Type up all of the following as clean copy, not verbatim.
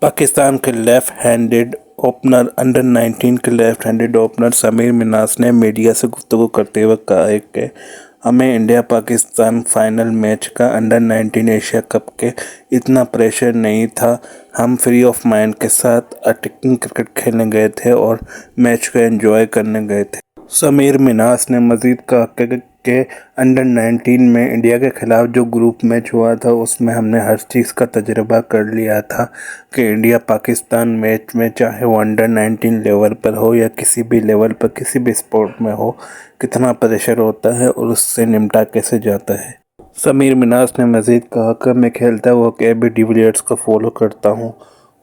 पाकिस्तान के left handed opener under 19 के left handed opener Sameer Minhas ने मीडिया से गुफ्तगू करते हुए कहा है कि हमें इंडिया पाकिस्तान फाइनल मैच का अंडर 19 एशिया कप के इतना प्रेशर नहीं था। हम फ्री ऑफ माइंड के साथ अटैकिंग क्रिकेट खेलने गए थे और मैच को एंजॉय करने गए थे। समीर मिन्हास ने मज़ीद कहा कि अंडर 19 में इंडिया के ख़िलाफ़ जो ग्रुप मैच हुआ था उसमें हमने हर चीज़ का तजुर्बा कर लिया था कि इंडिया पाकिस्तान मैच में चाहे वो अंडर 19 लेवल पर हो या किसी भी लेवल पर किसी भी स्पोर्ट में हो, कितना प्रेशर होता है और उससे निपटा कैसे जाता है। समीर मिन्हास ने मज़ीद कहा कि मैं खेलता हुआ एबी डिविलियर्स को फॉलो करता हूँ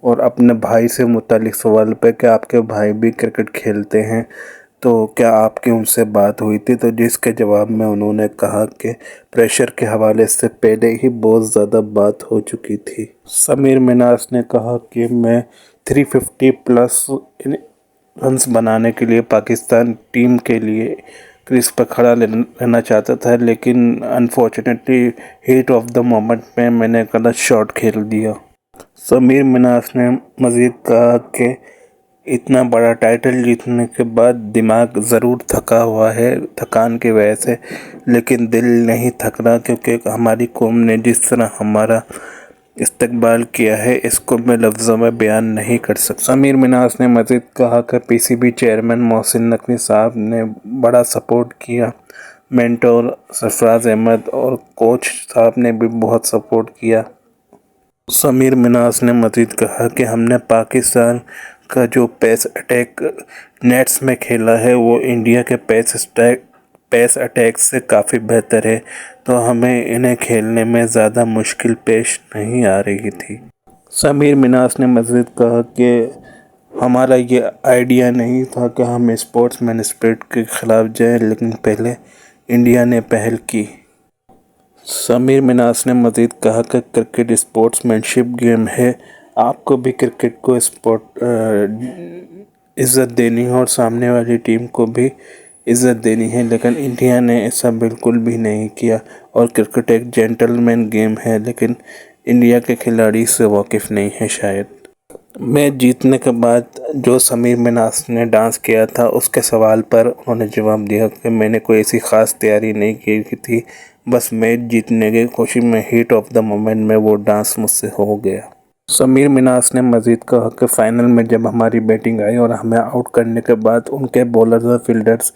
और अपने भाई से मुतालिक सवाल पे कि आपके भाई भी क्रिकेट खेलते हैं तो क्या आपकी उनसे बात हुई थी, तो जिसके जवाब में उन्होंने कहा कि प्रेशर के हवाले से पहले ही बहुत ज़्यादा बात हो चुकी थी। समीर मिन्हास ने कहा कि मैं 350 प्लस रन्स बनाने के लिए पाकिस्तान टीम के लिए क्रीज पर खड़ा रहना चाहता था, लेकिन unfortunately heat of the moment में मैंने गलत शॉट खेल दिया। समीर मिन्हास ने मज़ीद कहा कि इतना बड़ा टाइटल जीतने के बाद दिमाग ज़रूर थका हुआ है थकान की वजह से, लेकिन दिल नहीं थक रहा क्योंकि हमारी कौम ने जिस तरह हमारा इस्तकबाल किया है इसको मैं लफ्ज़ों में बयान नहीं कर सकता। समीर मिन्हास ने मज़ीद कहा कि पीसीबी चेयरमैन मोहसिन नकवी साहब ने बड़ा सपोर्ट किया, मेंटोर सरफराज अहमद और कोच साहब ने भी बहुत सपोर्ट किया। समीर मिन्हास ने मज़ीद कहा कि हमने पाकिस्तान का जो पेस अटैक नेट्स में खेला है वो इंडिया के पेस अटैक से काफ़ी बेहतर है, तो हमें इन्हें खेलने में ज़्यादा मुश्किल पेश नहीं आ रही थी। समीर मिन्हास ने मज़ीद कहा कि हमारा ये आइडिया नहीं था कि हम स्पोर्ट्समैन स्पिरिट के ख़िलाफ़ जाएं, लेकिन पहले इंडिया ने पहल की। समीर मिन्हास ने मज़ीद कहा कि क्रिकेट स्पोर्ट्समैनशिप गेम है, आपको भी क्रिकेट को इज़्ज़त देनी है और सामने वाली टीम को भी इज़्ज़त देनी है, लेकिन इंडिया ने ऐसा बिल्कुल भी नहीं किया और क्रिकेट एक जेंटलमैन गेम है, लेकिन इंडिया के खिलाड़ी इससे वाकिफ़ नहीं है शायद। मैच जीतने के बाद जो समीर मिन्हास ने डांस किया था उसके सवाल पर उन्होंने जवाब दिया कि मैंने कोई ऐसी ख़ास तैयारी नहीं की थी, बस मैच जीतने की खुशी में हीट ऑफ द मोमेंट में वो डांस मुझसे हो गया। समीर मिन्हास ने मज़ीद कहा कि फ़ाइनल में जब हमारी बैटिंग आई और हमें आउट करने के बाद उनके बॉलर्स और फील्डर्स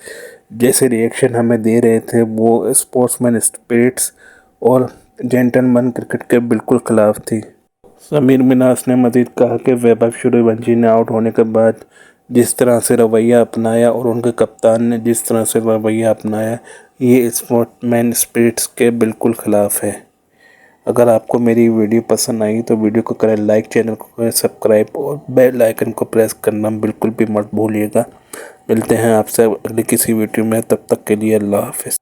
जैसे रिएक्शन हमें दे रहे थे वो स्पोर्ट्समैन स्पिरिट्स और जेंटलमैन क्रिकेट के बिल्कुल ख़िलाफ़ थी। समीर मिन्हास ने मज़ीद कहा कि वैभव सूर्यवंशी ने आउट होने के बाद जिस तरह से रवैया अपनाया और उनके कप्तान ने जिस तरह से रवैया अपनाया ये स्पोर्ट्समैन स्पिरिट्स के बिल्कुल ख़िलाफ़ है। अगर आपको मेरी वीडियो पसंद आई तो वीडियो को करें लाइक, चैनल को करें सब्सक्राइब और बेल आइकन को प्रेस करना बिल्कुल भी मत भूलिएगा। मिलते हैं आपसे अगली किसी वीडियो में, तब तक के लिए अल्लाह हाफ़िज़।